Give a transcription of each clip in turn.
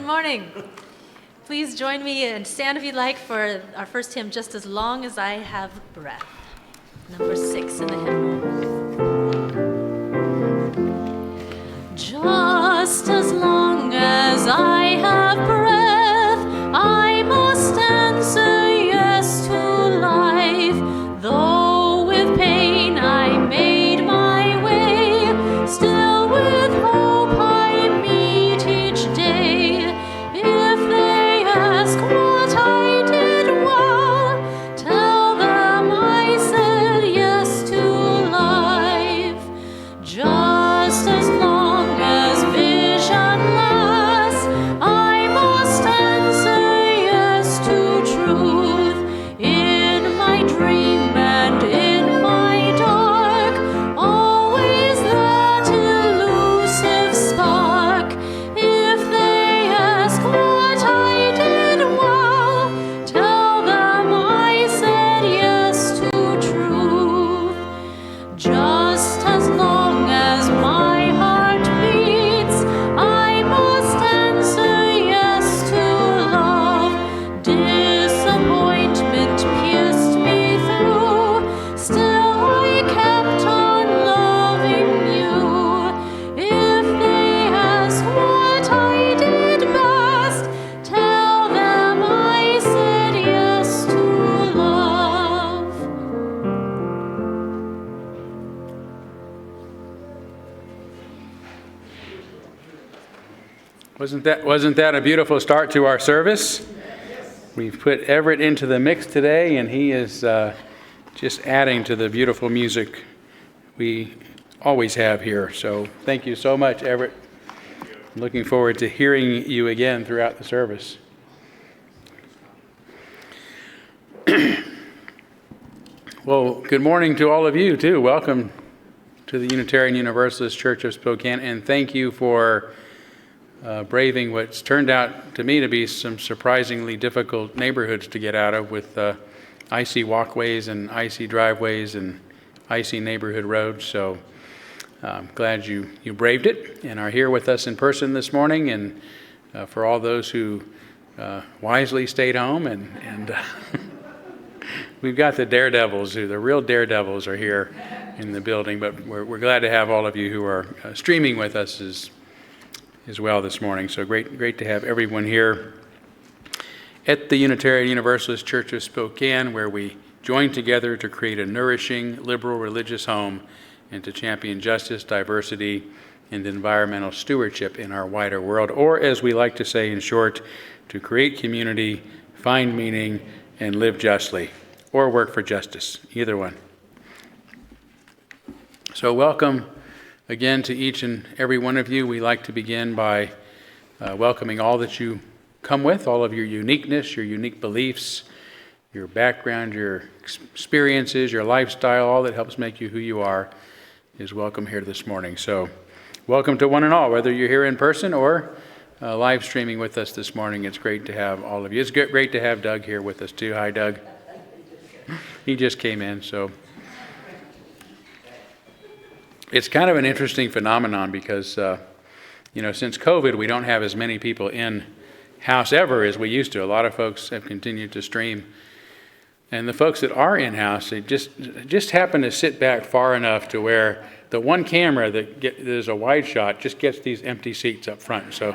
morning. Please join me and stand if you'd like for our first hymn, Just As Long As I Have Breath, number 6 in the hymnal. Just as long as I have breath, I must answer yes to life. Though with pain I made my way, still with hope I meet each day. If they ask what I did well, tell them I said yes to life. Just as long as vision lasts, I must answer yes to truth. In my dream and in my dark, always that elusive spark. If they ask what I did well, tell them I said yes to truth. Just as long as my heart beats, I must answer yes to love. Disappointment pierced me through, still I kept on loving you. If they ask what I did best, tell them I said yes to love. Wasn't that a beautiful start to our service? We've put Everett into the mix today, and he is just adding to the beautiful music we always have here. So thank you so much, Everett. I'm looking forward to hearing you again throughout the service. Well, good morning to all of you, too. Welcome to the Unitarian Universalist Church of Spokane, and thank you for braving what's turned out to me to be some surprisingly difficult neighborhoods to get out of, with icy walkways and icy driveways and icy neighborhood roads. So I'm glad you braved it and are here with us in person this morning. And for all those who wisely stayed home, and we've got the daredevils, the real daredevils are here in the building. But we're glad to have all of you who are streaming with us as well this morning. So great to have everyone here at the Unitarian Universalist Church of Spokane, where we join together to create a nourishing, liberal religious home and to champion justice, diversity, and environmental stewardship in our wider world, or as we like to say in short, to create community, find meaning, and live justly, or work for justice, either one. So welcome again to each and every one of you. We like to begin by welcoming all that you come with, all of your uniqueness, your unique beliefs, your background, your experiences, your lifestyle, all that helps make you who you are is welcome here this morning. So welcome to one and all, whether you're here in person or live streaming with us this morning. It's great to have all of you. It's great to have Doug here with us too. Hi, Doug. He just came in, so it's kind of an interesting phenomenon because, since COVID, we don't have as many people in house ever as we used to. A lot of folks have continued to stream. And the folks that are in house, they just happen to sit back far enough to where the one camera that is a wide shot just gets these empty seats up front. So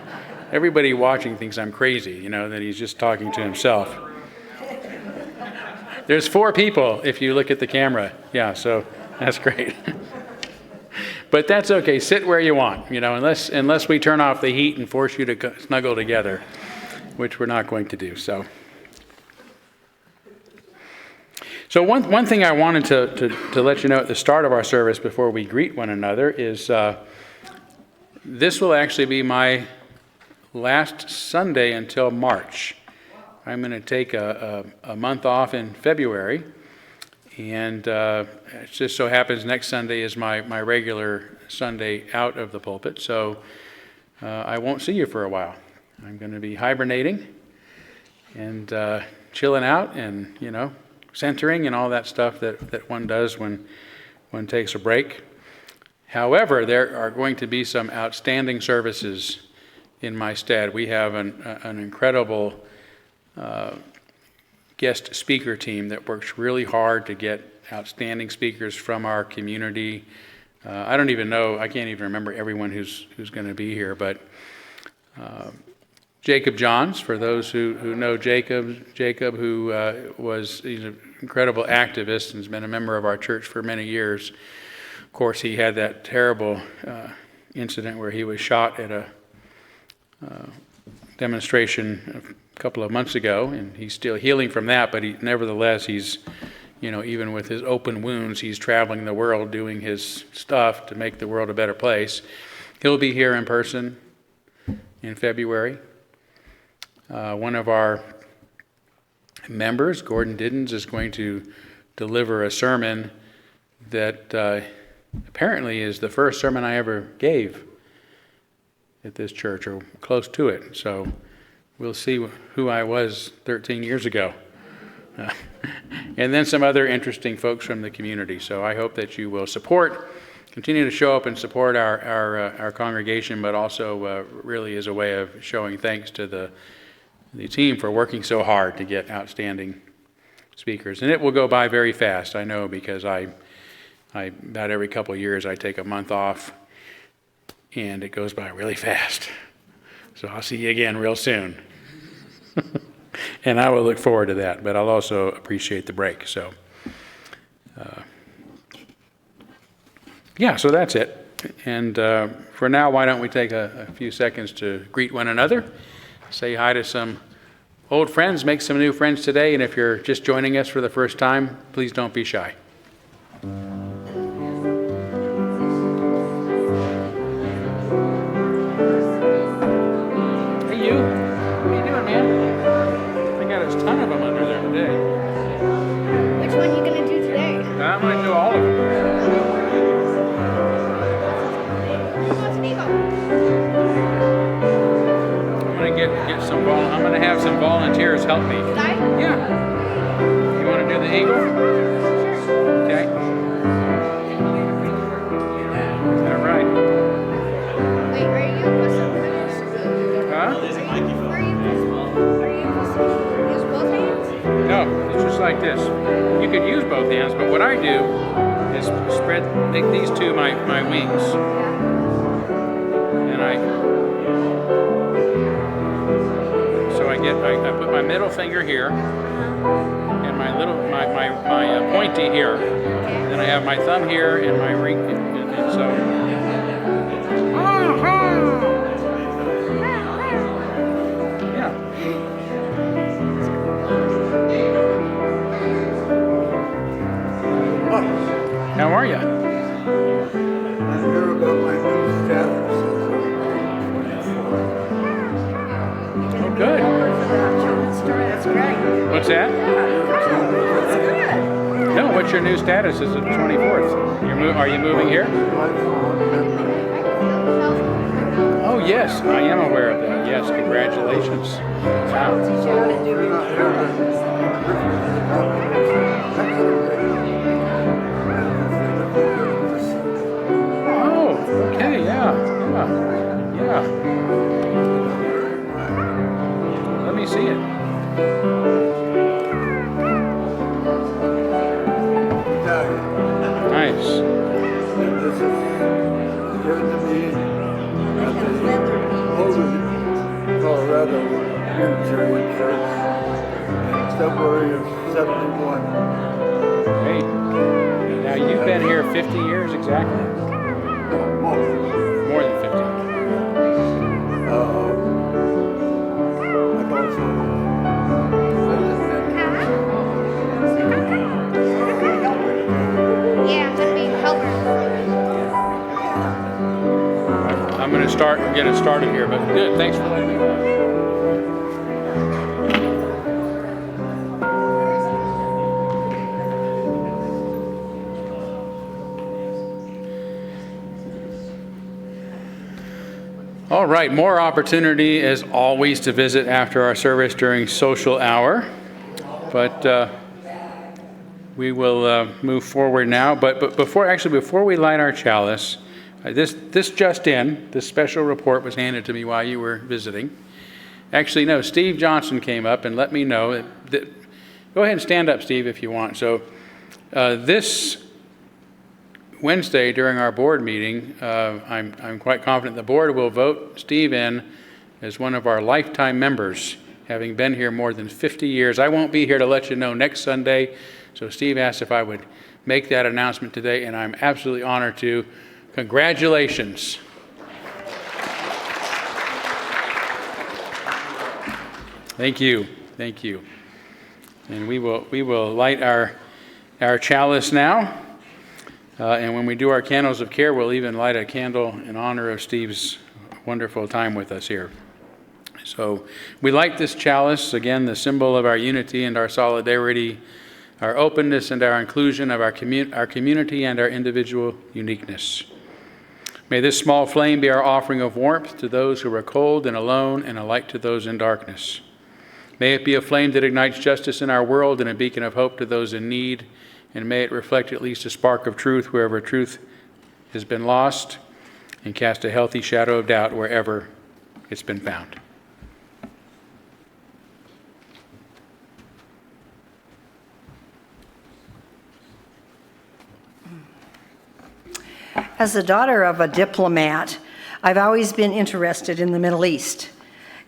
everybody watching thinks I'm crazy, that he's just talking to himself. There's 4 people if you look at the camera. Yeah, so that's great. But that's okay. Sit where you want, unless we turn off the heat and force you to snuggle together, which we're not going to do. So one thing I wanted to let you know at the start of our service before we greet one another is this will actually be my last Sunday until March. I'm going to take a month off in February. And it just so happens next Sunday is my regular Sunday out of the pulpit, so I won't see you for a while. I'm going to be hibernating and chilling out and, centering and all that stuff that one does when one takes a break. However, there are going to be some outstanding services in my stead. We have an incredible guest speaker team that works really hard to get outstanding speakers from our community. I don't even know, I can't even remember everyone who's going to be here, but Jacob Johns, for those who know Jacob, who he's an incredible activist and has been a member of our church for many years. Of course, he had that terrible incident where he was shot at a demonstration a couple of months ago, and he's still healing from that, but nevertheless, he's, even with his open wounds, he's traveling the world doing his stuff to make the world a better place. He'll be here in person in February. One of our members, Gordon Diddens, is going to deliver a sermon that apparently is the first sermon I ever gave at this church, or close to it. So we'll see who I was 13 years ago. And then some other interesting folks from the community. So I hope that you will continue to show up and support our congregation, but also really as a way of showing thanks to the team for working so hard to get outstanding speakers. And it will go by very fast, I know, because I about every couple of years I take a month off, and it goes by really fast. So I'll see you again real soon. And I will look forward to that, but I'll also appreciate the break. So, so that's it. And for now, why don't we take a few seconds to greet one another, say hi to some old friends, make some new friends today, and if you're just joining us for the first time, please don't be shy. Hey, you. What are you doing, man? I got a ton of them under there today. Which one are you going to do today? I'm going to do all of them. Get some I'm going to have some volunteers help me. Should I? Yeah. You want to do the eagle? Okay. All right. Wait, are you supposed Huh? to use both hands? No, it's just like this. You could use both hands, but what I do is make these two my wings. And I put my middle finger here and my pointy here. Then I have my thumb here and my ring, and so. Yeah. How are you? I hear about my new status. Oh, good. That's great. What's that? That's good. No, what's your new status? Is it the 24th? Are you moving here? Oh, yes, I am aware of that. Yes, congratulations. Wow. Oh, okay, yeah. Let me see it. Nice. This is given to me at the Boulder, Colorado Unitarian Church in February of 71. Great. Now, you've been here 50 years exactly? No, More than 50. I've also Yeah, I'm going to be a helper. I'm going to get it started here, but good. Thanks for letting me know. All right, more opportunity as always to visit after our service during social hour, but we will move forward now. But before we light our chalice, This just in, this special report was handed to me while you were visiting. Actually, no, Steve Johnson came up and let me know that go ahead and stand up, Steve, if you want. So this Wednesday during our board meeting, I'm quite confident the board will vote Steve in as one of our lifetime members, having been here more than 50 years. I won't be here to let you know next Sunday, so Steve asked if I would make that announcement today, and I'm absolutely honored to. Congratulations. Thank you. Thank you. And we will light our chalice now. And when we do our candles of care, we'll even light a candle in honor of Steve's wonderful time with us here. So we light this chalice, again, the symbol of our unity and our solidarity, our openness and our inclusion of our community and our individual uniqueness. May this small flame be our offering of warmth to those who are cold and alone, and a light to those in darkness. May it be a flame that ignites justice in our world and a beacon of hope to those in need, and may it reflect at least a spark of truth wherever truth has been lost, and cast a healthy shadow of doubt wherever it's been found. As the daughter of a diplomat, I've always been interested in the Middle East.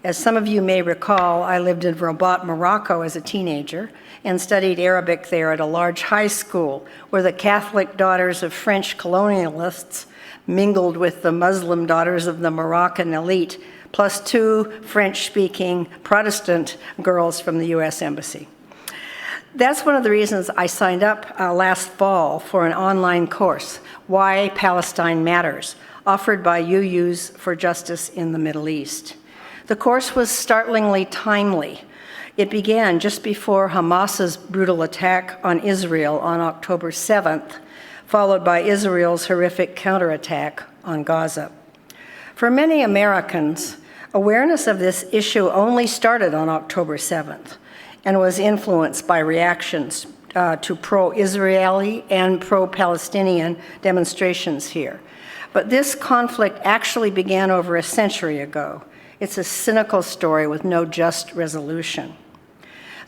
As some of you may recall, I lived in Rabat, Morocco as a teenager and studied Arabic there at a large high school where the Catholic daughters of French colonialists mingled with the Muslim daughters of the Moroccan elite, plus 2 French-speaking Protestant girls from the U.S. Embassy. That's one of the reasons I signed up last fall for an online course, Why Palestine Matters, offered by UUs for Justice in the Middle East. The course was startlingly timely. It began just before Hamas's brutal attack on Israel on October 7th, followed by Israel's horrific counterattack on Gaza. For many Americans, awareness of this issue only started on October 7th and was influenced by reactions to pro-Israeli and pro-Palestinian demonstrations here. But this conflict actually began over a century ago. It's a cynical story with no just resolution.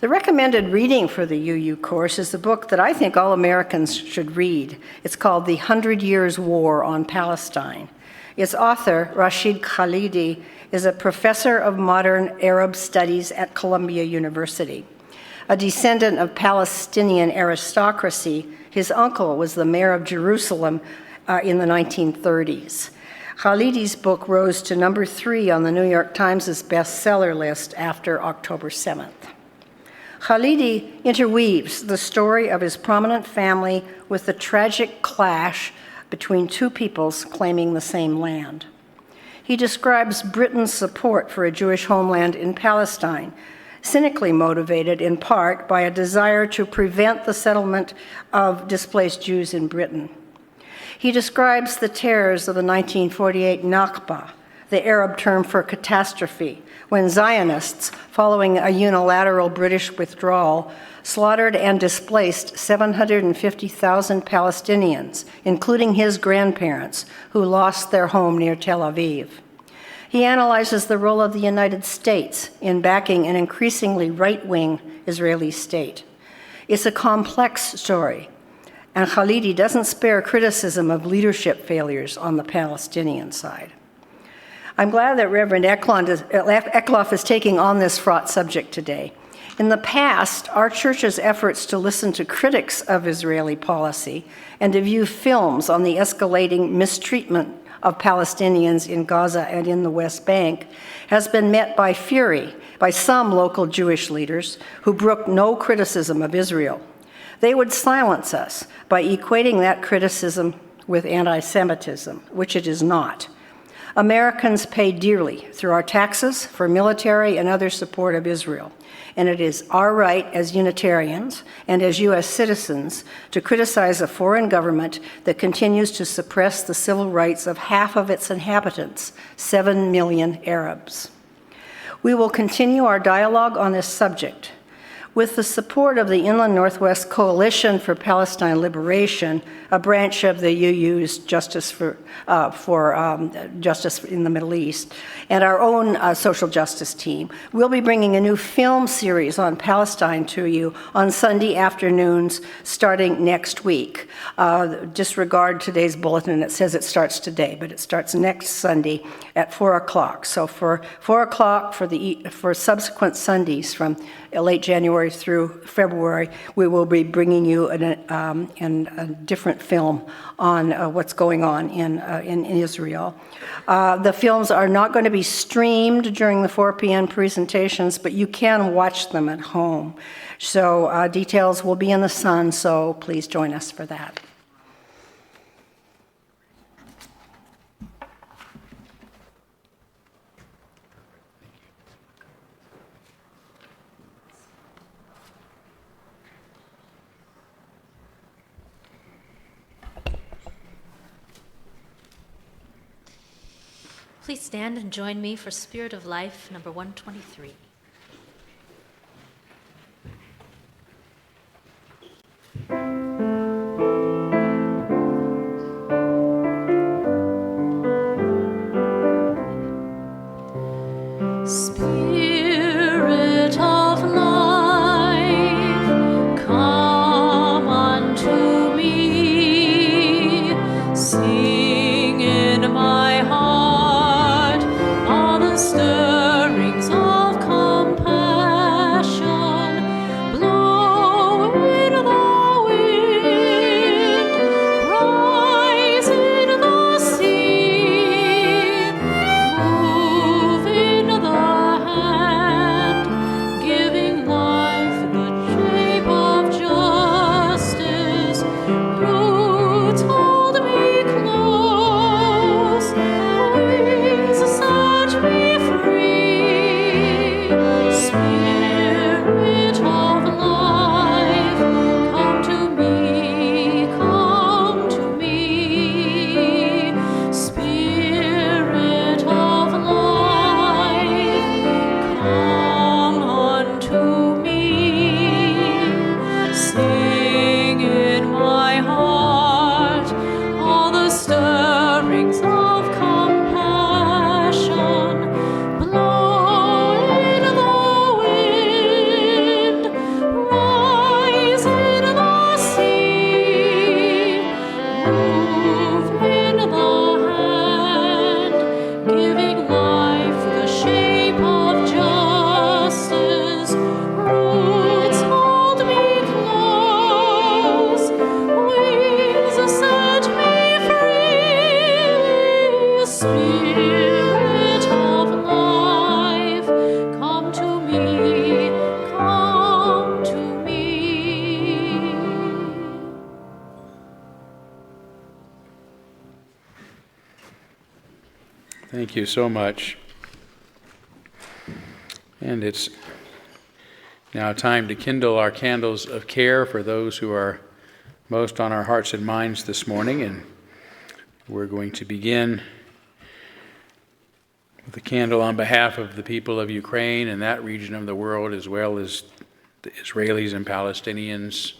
The recommended reading for the UU course is the book that I think all Americans should read. It's called The 100 Years' War on Palestine. Its author, Rashid Khalidi, is a professor of modern Arab studies at Columbia University. A descendant of Palestinian aristocracy, his uncle was the mayor of Jerusalem in the 1930s. Khalidi's book rose to number 3 on the New York Times' bestseller list after October 7th. Khalidi interweaves the story of his prominent family with the tragic clash between 2 peoples claiming the same land. He describes Britain's support for a Jewish homeland in Palestine, cynically motivated in part by a desire to prevent the settlement of displaced Jews in Britain. He describes the terrors of the 1948 Nakba, the Arab term for catastrophe, when Zionists, following a unilateral British withdrawal, slaughtered and displaced 750,000 Palestinians, including his grandparents, who lost their home near Tel Aviv. He analyzes the role of the United States in backing an increasingly right-wing Israeli state. It's a complex story, and Khalidi doesn't spare criticism of leadership failures on the Palestinian side. I'm glad that Reverend Eckloff is taking on this fraught subject today. In the past, our church's efforts to listen to critics of Israeli policy and to view films on the escalating mistreatment of Palestinians in Gaza and in the West Bank has been met by fury by some local Jewish leaders who brook no criticism of Israel. They would silence us by equating that criticism with anti-Semitism, which it is not. Americans pay dearly through our taxes for military and other support of Israel, and it is our right as Unitarians and as U.S. citizens to criticize a foreign government that continues to suppress the civil rights of half of its inhabitants, 7 million Arabs. We will continue our dialogue on this subject. With the support of the Inland Northwest Coalition for Palestine Liberation, a branch of the UU's Justice Justice in the Middle East, and our own social justice team, we'll be bringing a new film series on Palestine to you on Sunday afternoons starting next week. Disregard today's bulletin. It says it starts today, but it starts next Sunday at 4 o'clock. So for 4 o'clock for subsequent Sundays from late January through February, we will be bringing you a different film on what's going on in Israel. The films are not going to be streamed during the 4 p.m. presentations, but you can watch them at home. So details will be in the Sun, so please join us for that. Please stand and join me for Spirit of Life, number 123. Spirit of life, come unto me, sing in my heart all the stirrings of compassion, blow in the wind, rise in the sea, move in the hand, giving life the shape of justice. Roots hold me close, wings set me free. Spirit of life, come to me, come to me. Spirit of life, come unto me. Sing in my heart all the stirrings of compassion. Blow in the wind, rise in the sea, move in the hand, giving life the shape of justice. Roots hold me close, wings set me free. Spirit of life, come to me, come to me. Thank you so much. And it's now time to kindle our candles of care for those who are most on our hearts and minds this morning. And we're going to begin with a candle on behalf of the people of Ukraine and that region of the world, as well as the Israelis and Palestinians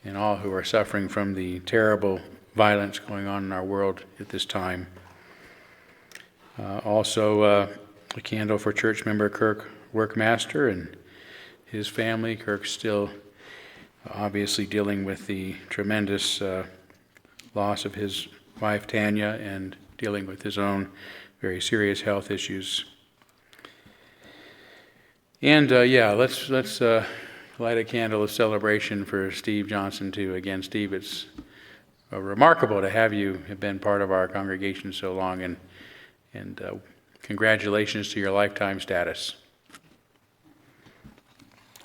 and all who are suffering from the terrible violence going on in our world at this time. Also, a candle for church member Kirk Workmaster and his family. Kirk's still obviously dealing with the tremendous loss of his wife Tanya and dealing with his own very serious health issues. And let's light a candle of celebration for Steve Johnson too. Again, Steve, it's remarkable to have you have been part of our congregation so long, and congratulations to your lifetime status.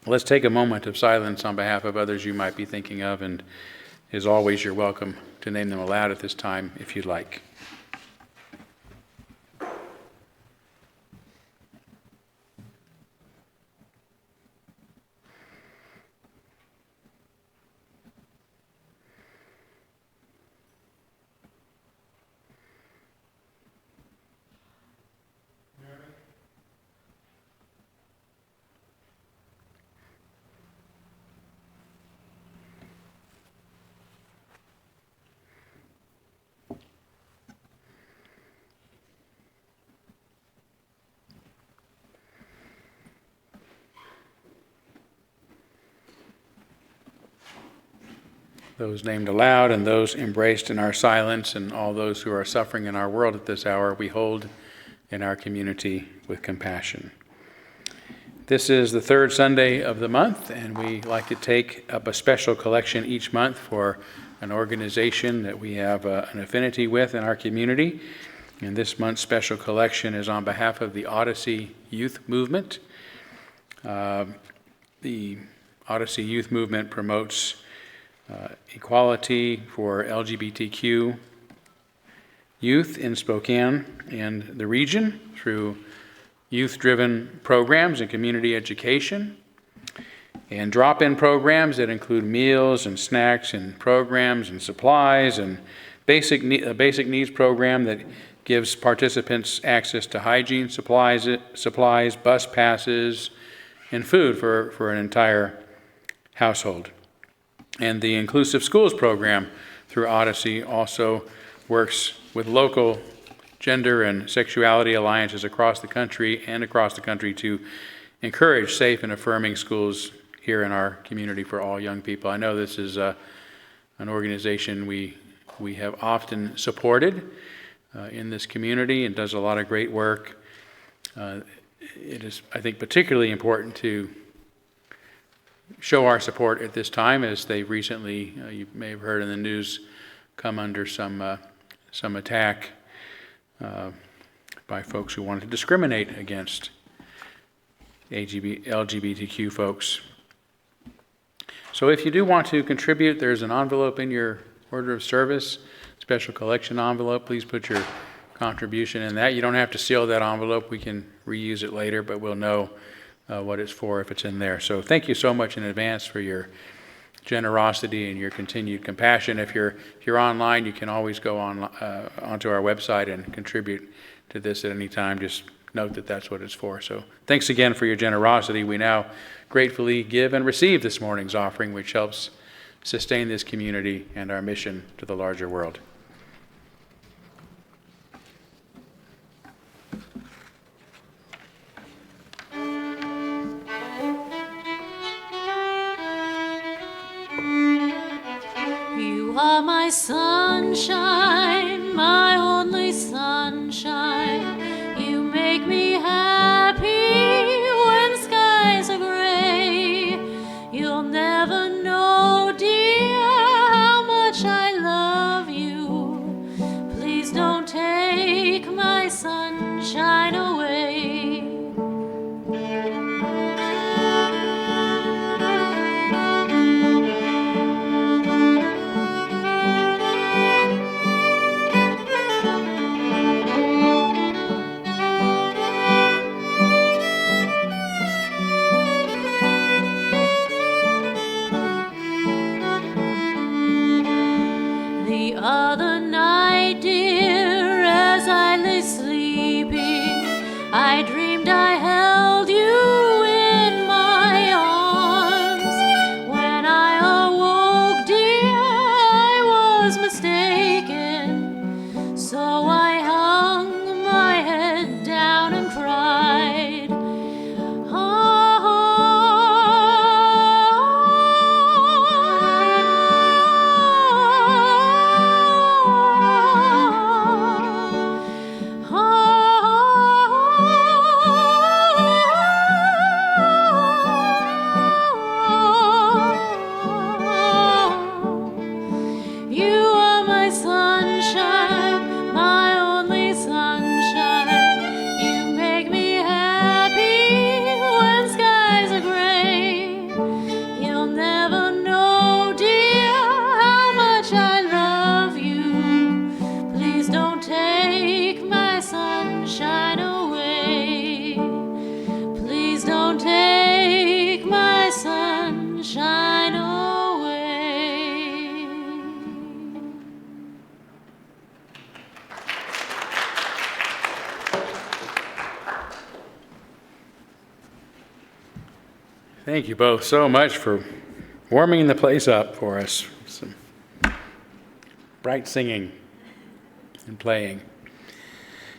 Let's take a moment of silence on behalf of others you might be thinking of, and as always, you're welcome to name them aloud at this time if you'd like. those named aloud and those embraced in our silence, and all those who are suffering in our world at this hour, we hold in our community with compassion. This is the third Sunday of the month, and we like to take up a special collection each month for an organization that we have an affinity with in our community. And this month's special collection is on behalf of the Odyssey Youth Movement. The Odyssey Youth Movement promotes equality for LGBTQ youth in Spokane and the region through youth-driven programs and community education, and drop-in programs that include meals and snacks and programs and supplies, and a basic needs program that gives participants access to hygiene supplies, bus passes, and food for an entire household. And the Inclusive Schools program through Odyssey also works with local gender and sexuality alliances across the country to encourage safe and affirming schools here in our community for all young people. I know this is an organization we have often supported in this community and does a lot of great work. It is, I think, particularly important to show our support at this time, as they've recently, you may have heard in the news, come under some attack by folks who wanted to discriminate against LGBTQ folks. So if you do want to contribute, there's an envelope in your order of service, special collection envelope. Please put your contribution in that. You don't have to seal that envelope. We can reuse it later, but we'll know what it's for if it's in there. So thank you so much in advance for your generosity and your continued compassion. If you're online, you can always go onto our website and contribute to this at any time. Just note that that's what it's for. So thanks again for your generosity. We now gratefully give and receive this morning's offering, which helps sustain this community and our mission to the larger world. You are my sunshine, my only sunshine. You make me happy when skies are gray. You'll never know, dear, how much I love you. Please don't take my sunshine away. The other night, dear, as I lay sleeping, I dreamed I held you in my arms. When I awoke, dear, I was mistaken. So I hung my head down and cried. You are my sunshine, my only sunshine. You make me happy when skies are gray. You'll never know, dear, how much I love you. Please don't take my sunshine away. Please don't take my sunshine away. Thank you both so much for warming the place up for us. Some bright singing and playing.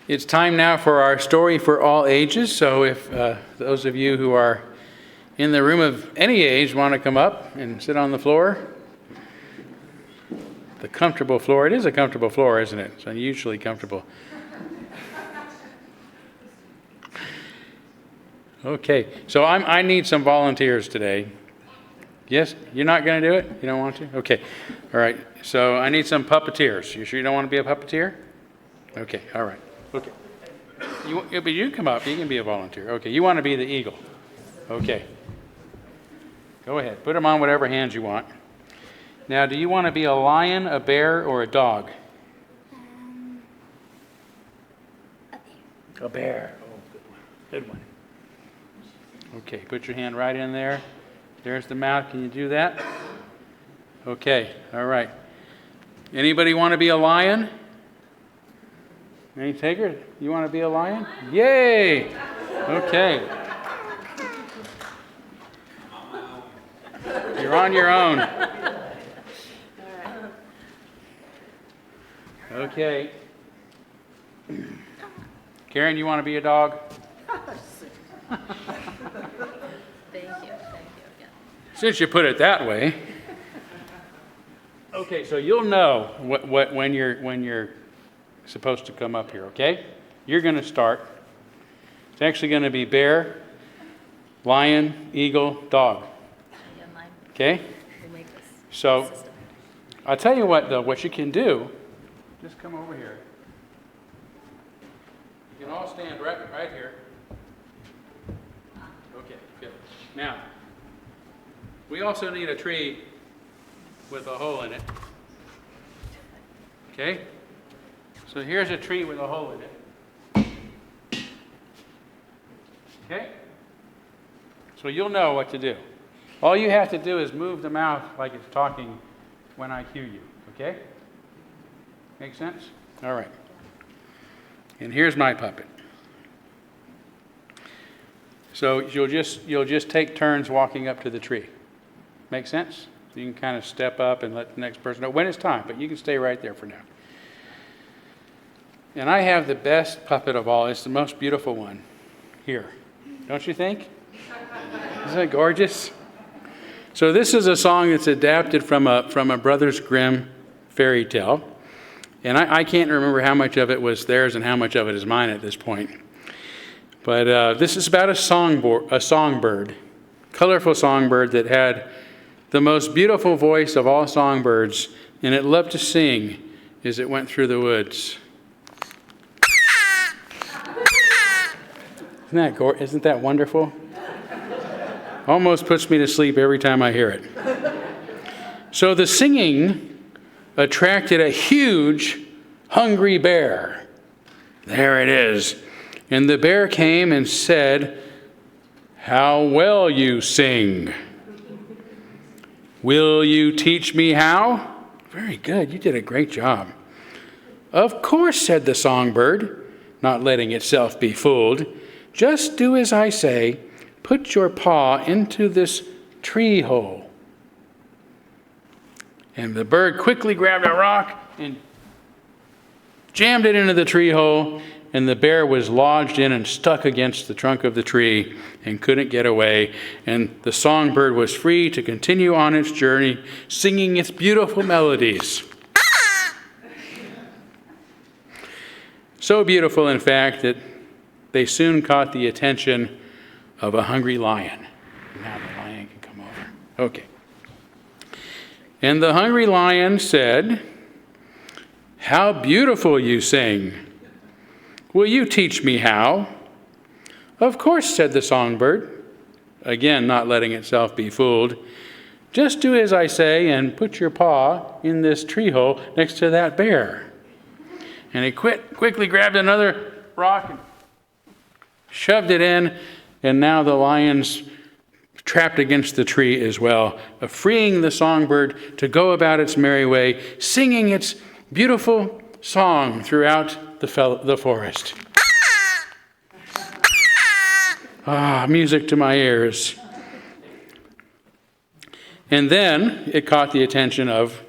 It's time now for our story for all ages. So if those of you who are in the room of any age want to come up and sit on the floor, The comfortable floor. It is a comfortable floor, isn't it? It's unusually comfortable. Okay, so I need some volunteers today. Yes? You're not going to do it? You don't want to? Okay. All right. So I need some puppeteers. You sure you don't want to be a puppeteer? Okay. All right. Okay. But you come up. You can be a volunteer. Okay. You want to be the eagle. Okay. Go ahead. Put them on whatever hands you want. Now, do you want to be a lion, a bear, or a dog? A bear. Oh, good one. Good one. Okay. Put your hand right in there. There's the mouth. Can you do that? Okay. All right. Anybody want to be a lion? Any taker? You want to be a lion? Yay! Okay. You're on your own. Okay. Karen, you want to be a dog? Thank you again. Since you put it that way. Okay, so you'll know when you're supposed to come up here, okay? You're going to start. It's actually going to be bear, lion, eagle, dog. Again, line. Okay? We'll make this So system. I'll tell you what, though, what you can do. Just come over here. You can all stand right here. Okay, good. Now, we also need a tree with a hole in it. Okay? So here's a tree with a hole in it. Okay? So you'll know what to do. All you have to do is move the mouth like it's talking when I cue you. Okay? Make sense? All right. And here's my puppet. So you'll just take turns walking up to the tree. Make sense? You can kind of step up and let the next person know when it's time, but you can stay right there for now. And I have the best puppet of all. It's the most beautiful one here. Don't you think? Isn't it gorgeous? So this is a song that's adapted from a Brothers Grimm fairy tale. And I can't remember how much of it was theirs and how much of it is mine at this point. But this is about a songbird, colorful songbird that had the most beautiful voice of all songbirds, and it loved to sing as it went through the woods. Isn't that wonderful? Almost puts me to sleep every time I hear it. So the singing attracted a huge, hungry bear. There it is. And the bear came and said, "How well you sing. Will you teach me how?" Very good. You did a great job. "Of course," said the songbird, not letting itself be fooled. "Just do as I say. Put your paw into this tree hole." And the bird quickly grabbed a rock and jammed it into the tree hole, and the bear was lodged in and stuck against the trunk of the tree and couldn't get away. And the songbird was free to continue on its journey, singing its beautiful melodies. So beautiful, in fact, that they soon caught the attention of a hungry lion. Now the lion can come over. Okay. And the hungry lion said, "How beautiful you sing. Will you teach me how?" "Of course," said the songbird, again not letting itself be fooled. "Just do as I say and put your paw in this tree hole next to that bear." And he quickly grabbed another rock and shoved it in, and now the lion's trapped against the tree as well, freeing the songbird to go about its merry way, singing its beautiful song throughout the forest. Music to my ears. And then it caught the attention of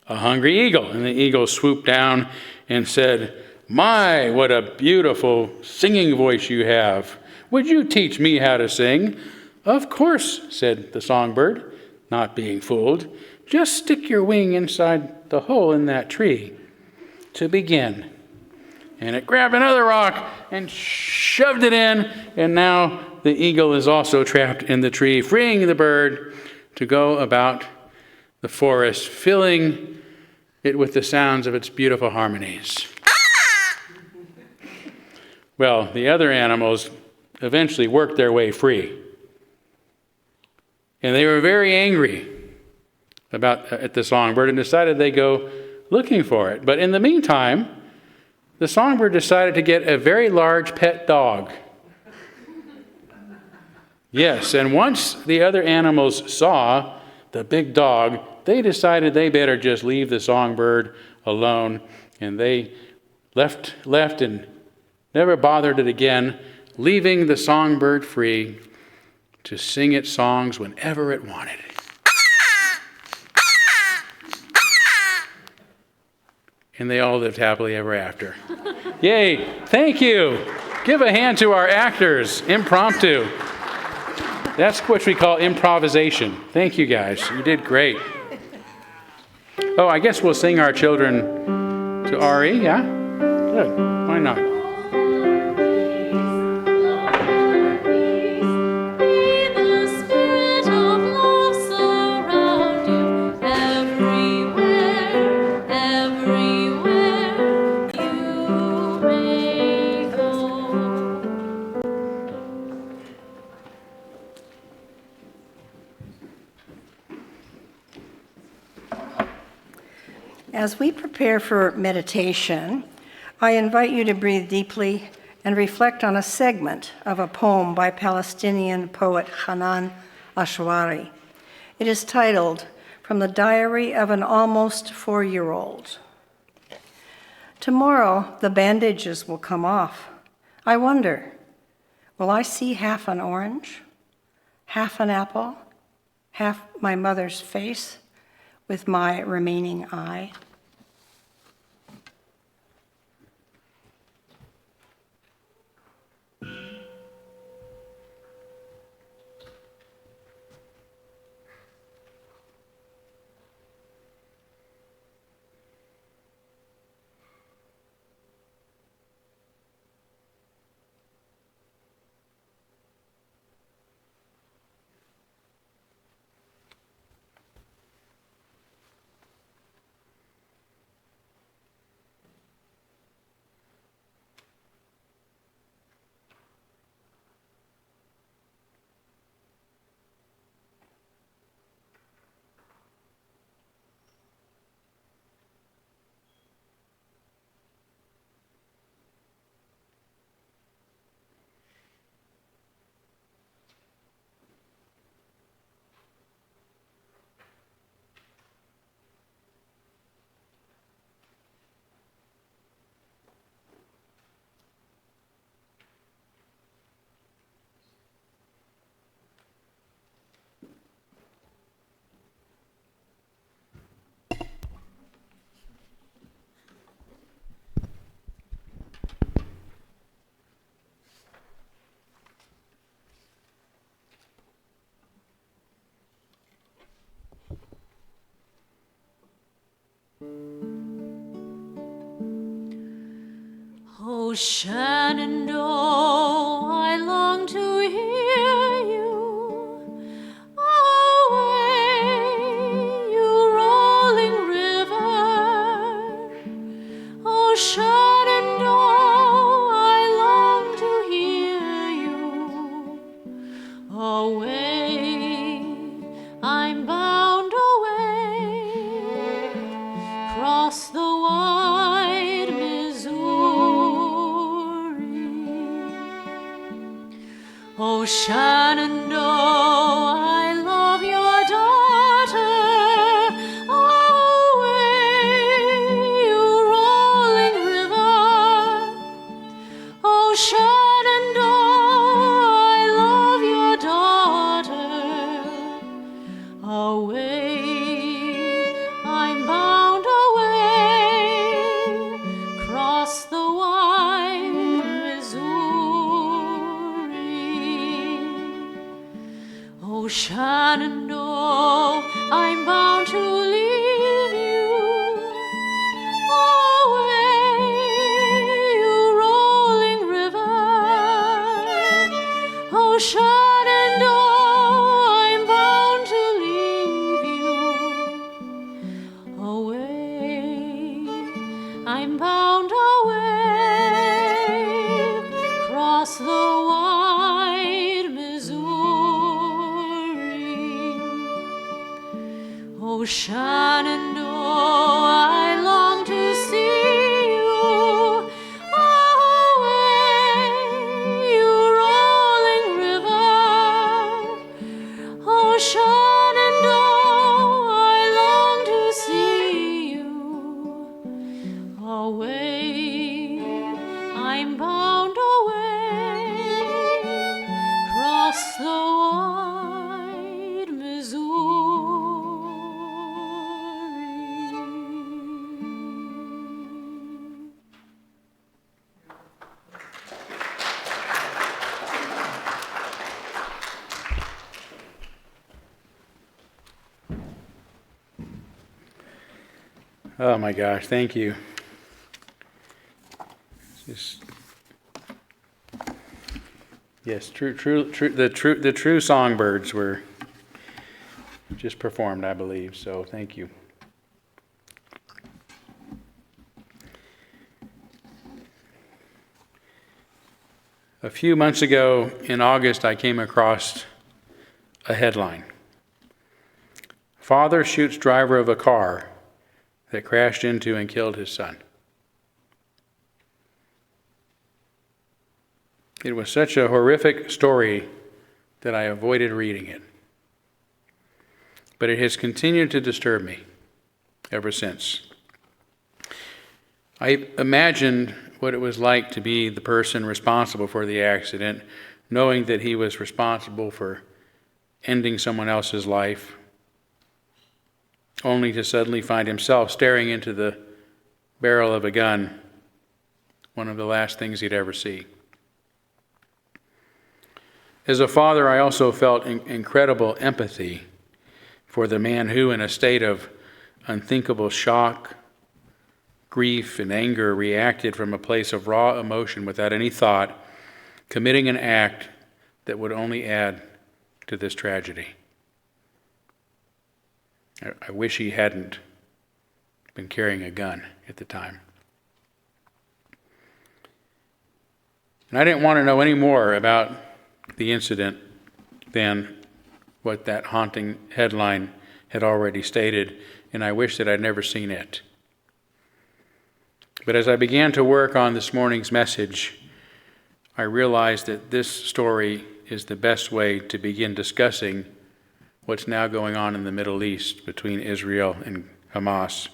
a hungry eagle, and the eagle swooped down and said, "My, what a beautiful singing voice you have. Would you teach me how to sing?" "Of course," said the songbird, not being fooled. just stick your wing inside the hole in that tree to begin. And it grabbed another rock and shoved it in, and now the eagle is also trapped in the tree, freeing the bird to go about the forest, filling it with the sounds of its beautiful harmonies. Well, the other animals eventually worked their way free. And they were very angry at the songbird and decided they'd go looking for it. But in the meantime, the songbird decided to get a very large pet dog. Yes, and once the other animals saw the big dog, they decided they better just leave the songbird alone, and they left and never bothered it again, leaving the songbird free to sing its songs whenever it wanted. And they all lived happily ever after. Yay, thank you. Give a hand to our actors, impromptu. That's what we call improvisation. Thank you guys, you did great. Oh, I guess we'll sing our children to Ari, yeah? Good, why not? As we prepare for meditation, I invite you to breathe deeply and reflect on a segment of a poem by Palestinian poet Hanan Ashwari. It is titled, "From the Diary of an Almost 4-Year-Old." Tomorrow, the bandages will come off. I wonder, will I see half an orange, half an apple, half my mother's face with my remaining eye? Oh, Shenandoah, I long to hear you. Away, you rolling river. Oh, Shenandoah, I long to hear you. Away, I'm bound away, cross the wide Oh, Shenandoah, I love your daughter. Away, you rolling river. Oh, Shenandoah, I love your daughter. Away, I'm bound away, cross the wide Missouri. I'm bound away across the wide Missouri. Oh, Shenandoah, I long to see you. Away, you rolling river. Oh, Shenandoah, I long to see you. Away, I'm bound away across the wide Missouri. Oh my gosh, thank you. Just, yes, the true songbirds were just performed, I believe, so thank you. A few months ago in August, I came across a headline. Father shoots driver of a car that crashed into and killed his son. It was such a horrific story that I avoided reading it. But it has continued to disturb me ever since. I imagined what it was like to be the person responsible for the accident, knowing that he was responsible for ending someone else's life, only to suddenly find himself staring into the barrel of a gun, one of the last things he'd ever see. As a father, I also felt incredible empathy for the man who, in a state of unthinkable shock, grief, and anger, reacted from a place of raw emotion without any thought, committing an act that would only add to this tragedy. I wish he hadn't been carrying a gun at the time. And I didn't want to know any more about the incident than what that haunting headline had already stated, and I wish that I'd never seen it. But as I began to work on this morning's message, I realized that this story is the best way to begin discussing what's now going on in the Middle East between Israel and Hamas,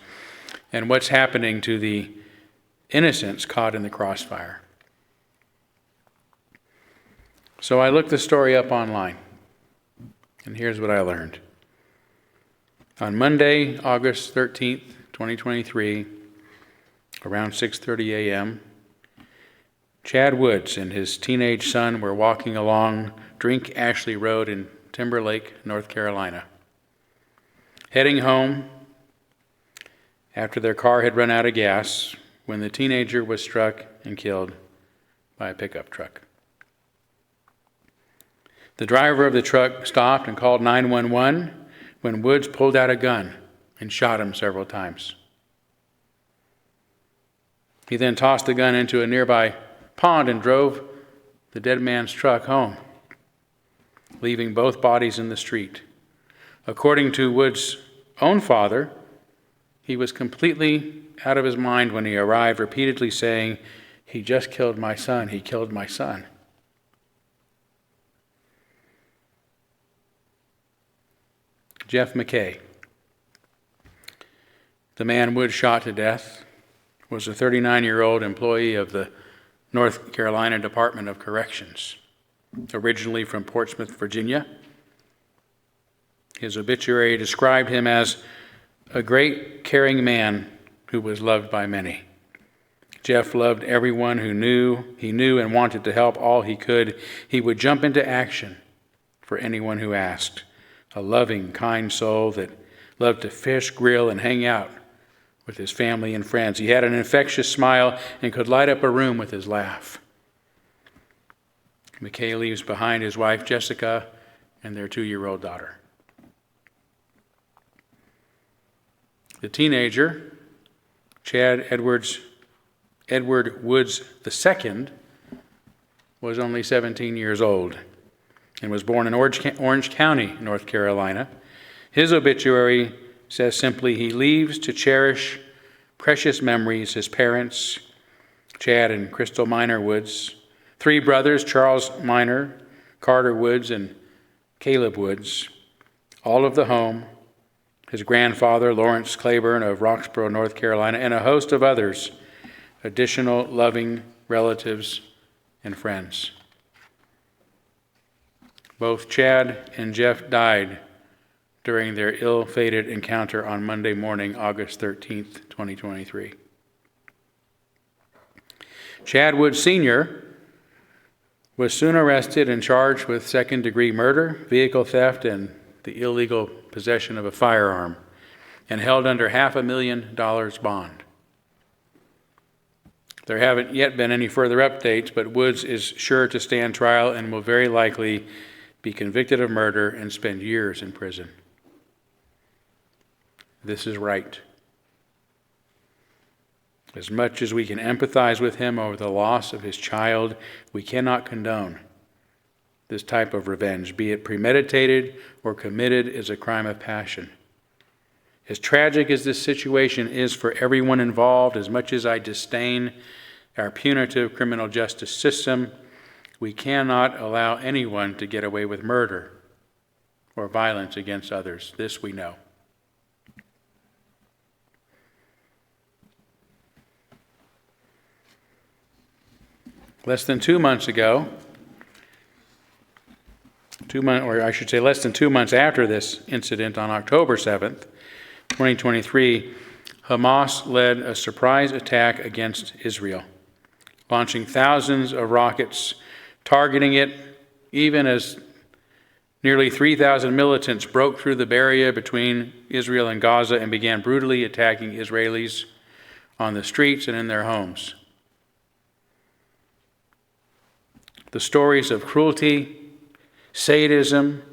and what's happening to the innocents caught in the crossfire. So I looked the story up online, and here's what I learned. On Monday, August 13th, 2023, around 6:30 a.m., Chad Woods and his teenage son were walking along Drink Ashley Road in Timberlake, North Carolina, heading home after their car had run out of gas when the teenager was struck and killed by a pickup truck. The driver of the truck stopped and called 911 when Woods pulled out a gun and shot him several times. He then tossed the gun into a nearby pond and drove the dead man's truck home, leaving both bodies in the street. According to Woods' own father, he was completely out of his mind when he arrived, repeatedly saying, "He just killed my son, he killed my son." Jeff McKay, the man Woods shot to death, was a 39-year-old employee of the North Carolina Department of Corrections, originally from Portsmouth, Virginia. His obituary described him as a great, caring man who was loved by many. Jeff loved everyone he knew and wanted to help all he could. He would jump into action for anyone who asked. A loving, kind soul that loved to fish, grill, and hang out with his family and friends. He had an infectious smile and could light up a room with his laugh. McKay leaves behind his wife, Jessica, and their 2-year-old daughter. The teenager, Chad Edwards Edward Woods II, was only 17 years old and was born in Orange County, North Carolina. His obituary says simply, he leaves to cherish precious memories his parents, Chad and Crystal Minor Woods, 3 brothers, Charles Minor, Carter Woods, and Caleb Woods, all of the home, his grandfather, Lawrence Claiborne of Roxborough, North Carolina, and a host of others, additional loving relatives and friends. Both Chad and Jeff died during their ill-fated encounter on Monday morning, August 13th, 2023. Chad Woods Sr. was soon arrested and charged with second-degree murder, vehicle theft, and the illegal possession of a firearm, and held under $500,000 bond. There haven't yet been any further updates, but Woods is sure to stand trial and will very likely be convicted of murder and spend years in prison. This is right. As much as we can empathize with him over the loss of his child, we cannot condone this type of revenge, be it premeditated or committed as a crime of passion. As tragic as this situation is for everyone involved, as much as I disdain our punitive criminal justice system, we cannot allow anyone to get away with murder or violence against others. This we know. Less than 2 months ago, less than 2 months after this incident on October 7th, 2023, Hamas led a surprise attack against Israel, launching thousands of rockets, targeting it even as nearly 3,000 militants broke through the barrier between Israel and Gaza and began brutally attacking Israelis on the streets and in their homes. The stories of cruelty, sadism,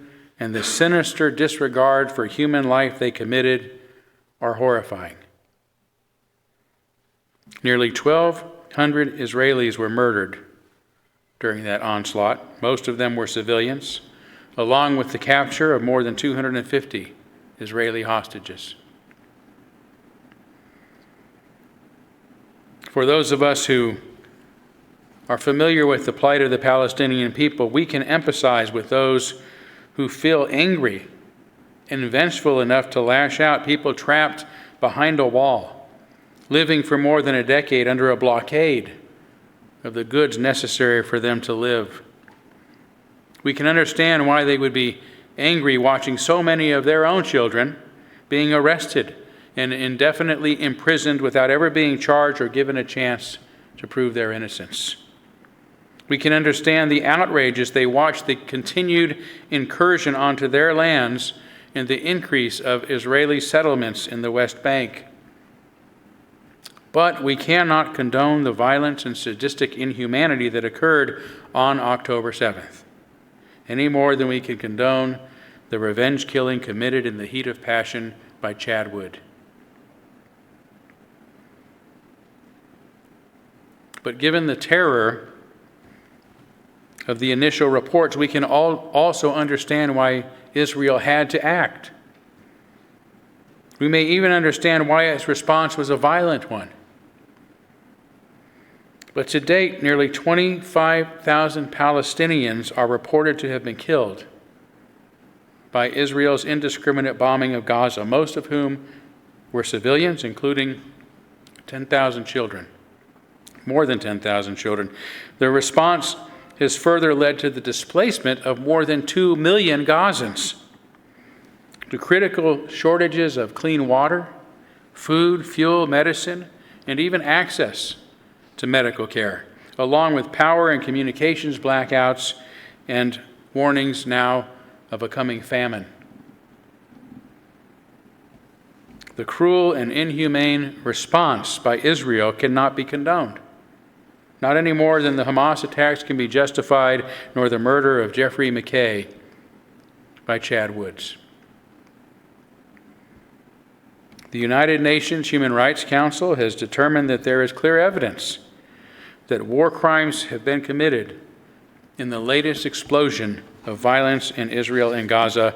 and the sinister disregard for human life they committed are horrifying. Nearly 1,200 Israelis were murdered during that onslaught. Most of them were civilians, along with the capture of more than 250 Israeli hostages. For those of us who are familiar with the plight of the Palestinian people, we can empathize with those who feel angry and vengeful enough to lash out, people trapped behind a wall, living for more than a decade under a blockade of the goods necessary for them to live. We can understand why they would be angry watching so many of their own children being arrested and indefinitely imprisoned without ever being charged or given a chance to prove their innocence. We can understand the outrage as they watch the continued incursion onto their lands and the increase of Israeli settlements in the West Bank. But we cannot condone the violence and sadistic inhumanity that occurred on October 7th, any more than we can condone the revenge killing committed in the heat of passion by Chad Wood. But given the terror of the initial reports, we can also understand why Israel had to act. We may even understand why its response was a violent one. But to date, nearly 25,000 Palestinians are reported to have been killed by Israel's indiscriminate bombing of Gaza, most of whom were civilians, including 10,000 children, more than 10,000 children. The response has further led to the displacement of more than 2 million Gazans, to critical shortages of clean water, food, fuel, medicine, and even access to medical care, along with power and communications blackouts and warnings now of a coming famine. The cruel and inhumane response by Israel cannot be condoned. Not any more than the Hamas attacks can be justified, nor the murder of Jeffrey McKay by Chad Woods. The United Nations Human Rights Council has determined that there is clear evidence that war crimes have been committed in the latest explosion of violence in Israel and Gaza,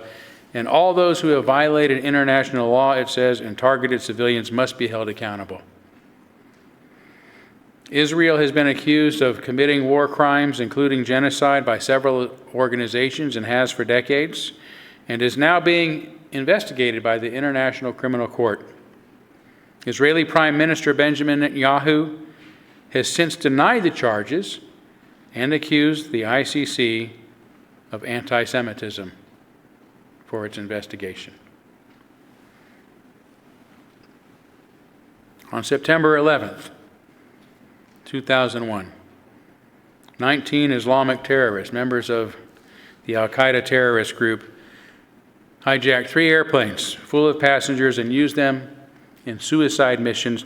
and all those who have violated international law, it says, and targeted civilians must be held accountable. Israel has been accused of committing war crimes, including genocide, by several organizations and has for decades, and is now being investigated by the International Criminal Court. Israeli Prime Minister Benjamin Netanyahu has since denied the charges and accused the ICC of anti-Semitism for its investigation. On September 11th, 2001, 19 Islamic terrorists, members of the Al-Qaeda terrorist group, hijacked 3 airplanes full of passengers and used them in suicide missions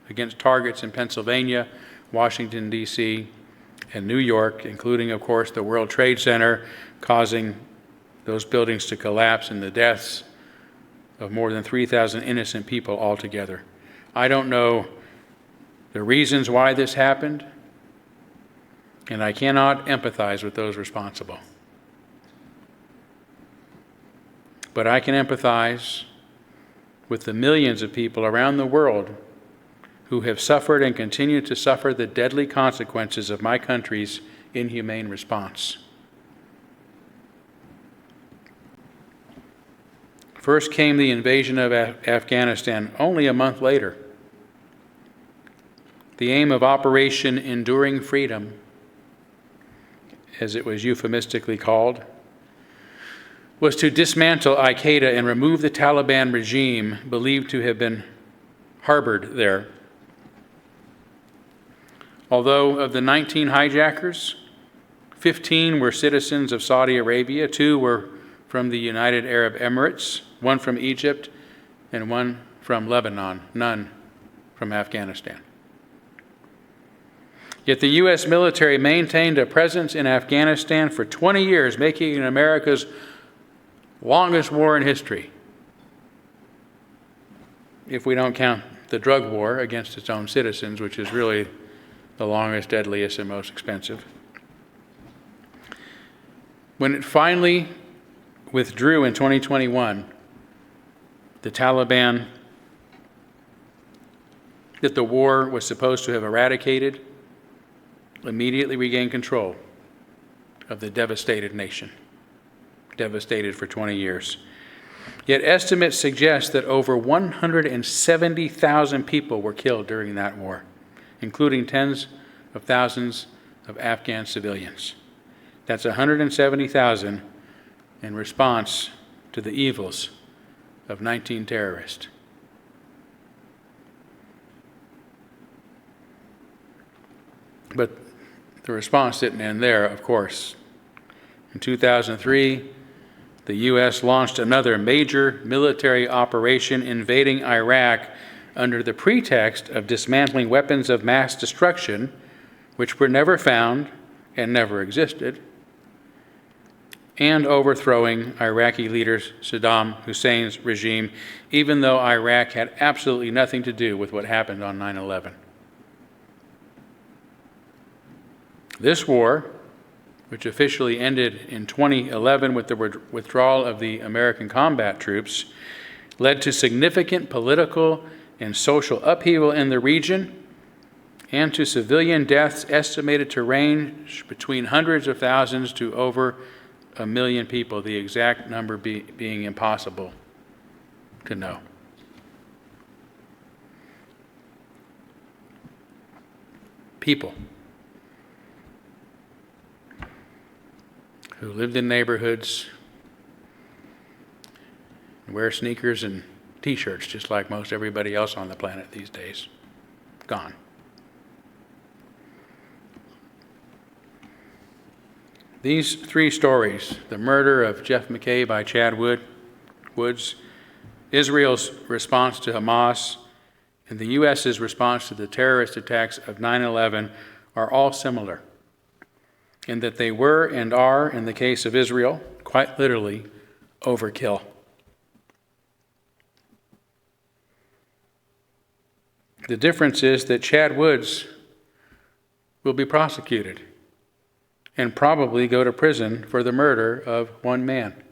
against targets in Pennsylvania, Washington, D.C., and New York, including, of course, the World Trade Center, causing those buildings to collapse and the deaths of more than 3,000 innocent people altogether. I don't know the reasons why this happened, and I cannot empathize with those responsible. But I can empathize with the millions of people around the world who have suffered and continue to suffer the deadly consequences of my country's inhumane response. First came the invasion of Afghanistan only a month later. The aim of Operation Enduring Freedom, as it was euphemistically called, was to dismantle al-Qaeda and remove the Taliban regime believed to have been harbored there. Although of the 19 hijackers, 15 were citizens of Saudi Arabia, 2 were from the United Arab Emirates, 1 from Egypt, and 1 from Lebanon, none from Afghanistan. Yet the U.S. military maintained a presence in Afghanistan for 20 years, making it America's longest war in history, if we don't count the drug war against its own citizens, which is really the longest, deadliest, and most expensive. When it finally withdrew in 2021, the Taliban that the war was supposed to have eradicated immediately regained control of the devastated nation, devastated for 20 years. Yet estimates suggest that over 170,000 people were killed during that war, including tens of thousands of Afghan civilians. That's 170,000 in response to the evils of 19 terrorists. But the response didn't end there, of course. In 2003, the U.S. launched another major military operation invading Iraq under the pretext of dismantling weapons of mass destruction, which were never found and never existed, and overthrowing Iraqi leader Saddam Hussein's regime, even though Iraq had absolutely nothing to do with what happened on 9/11. This war, which officially ended in 2011 with the withdrawal of the American combat troops, led to significant political and social upheaval in the region and to civilian deaths estimated to range between hundreds of thousands to over 1 million people, the exact number being impossible to know. People who lived in neighborhoods and wear sneakers and t-shirts just like most everybody else on the planet these days. Gone. These 3 stories, the murder of Jeff McKay by Chad Woods, Israel's response to Hamas, and the U.S.'s response to the terrorist attacks of 9/11 are all similar in that they were and are, in the case of Israel, quite literally, overkill. The difference is that Chad Woods will be prosecuted and probably go to prison for the murder of one man.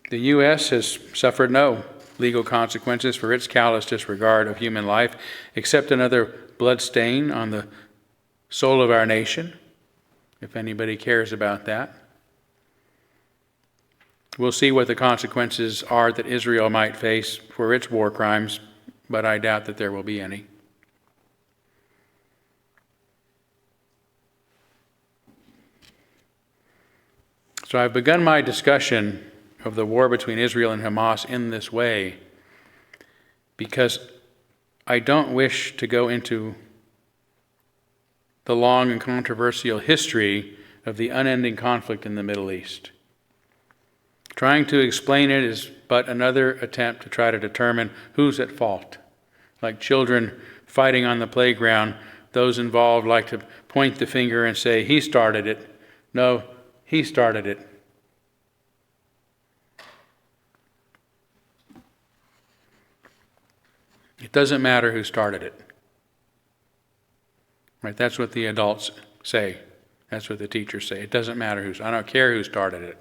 The U.S. has suffered no legal consequences for its callous disregard of human life, except another blood stain on the soul of our nation, if anybody cares about that. We'll see what the consequences are that Israel might face for its war crimes, but I doubt that there will be any. So I've begun my discussion of the war between Israel and Hamas in this way because I don't wish to go into the long and controversial history of the unending conflict in the Middle East. Trying to explain it is but another attempt to try to determine who's at fault. Like children fighting on the playground, those involved like to point the finger and say, he started it. No, he started it. It doesn't matter who started it. Right? That's what the adults say. That's what the teachers say. It doesn't matter I don't care who started it.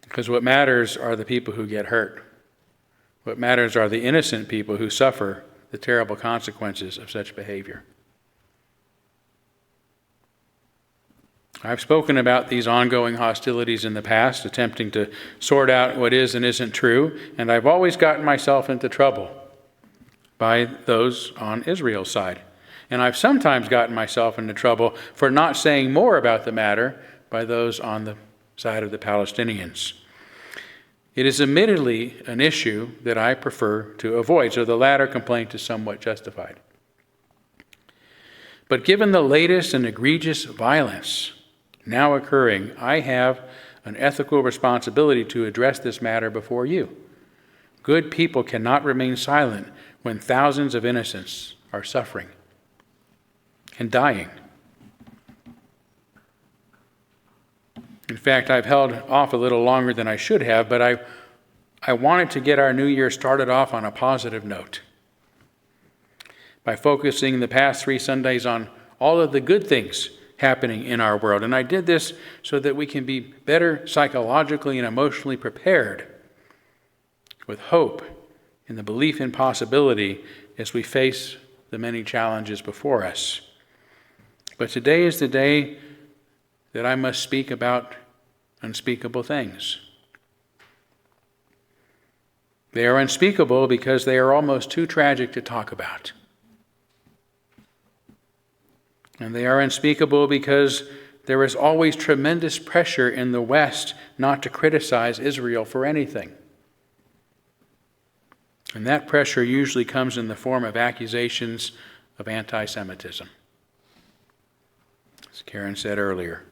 Because what matters are the people who get hurt. What matters are the innocent people who suffer the terrible consequences of such behavior. I've spoken about these ongoing hostilities in the past, attempting to sort out what is and isn't true, and I've always gotten myself into trouble by those on Israel's side. And I've sometimes gotten myself into trouble for not saying more about the matter by those on the side of the Palestinians. It is admittedly an issue that I prefer to avoid, so the latter complaint is somewhat justified. But given the latest and egregious violence now occurring, I have an ethical responsibility to address this matter before you. Good people cannot remain silent when thousands of innocents are suffering and dying. In fact, I've held off a little longer than I should have, but I wanted to get our new year started off on a positive note by focusing the past 3 Sundays on all of the good things happening in our world. And I did this so that we can be better psychologically and emotionally prepared with hope and the belief in possibility as we face the many challenges before us. But today is the day that I must speak about unspeakable things. They are unspeakable because they are almost too tragic to talk about. And they are unspeakable because there is always tremendous pressure in the West not to criticize Israel for anything. And that pressure usually comes in the form of accusations of anti-Semitism, as Karen said earlier.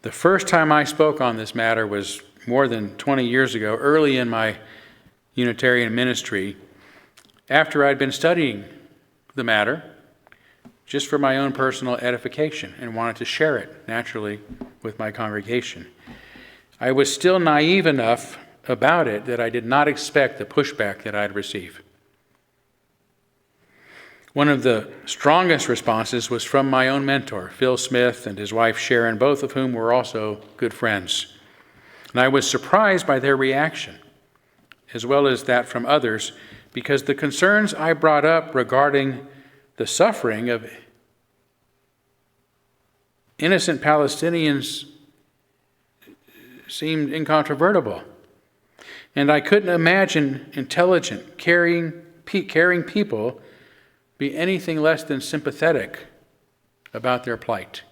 The first time I spoke on this matter was more than 20 years ago, early in my Unitarian ministry, after I'd been studying the matter just for my own personal edification and wanted to share it naturally with my congregation. I was still naive enough about it that I did not expect the pushback that I'd receive. One of the strongest responses was from my own mentor, Phil Smith, and his wife Sharon, both of whom were also good friends. And I was surprised by their reaction, as well as that from others, because the concerns I brought up regarding the suffering of innocent Palestinians seemed incontrovertible. And I couldn't imagine intelligent, caring people be anything less than sympathetic about their plight.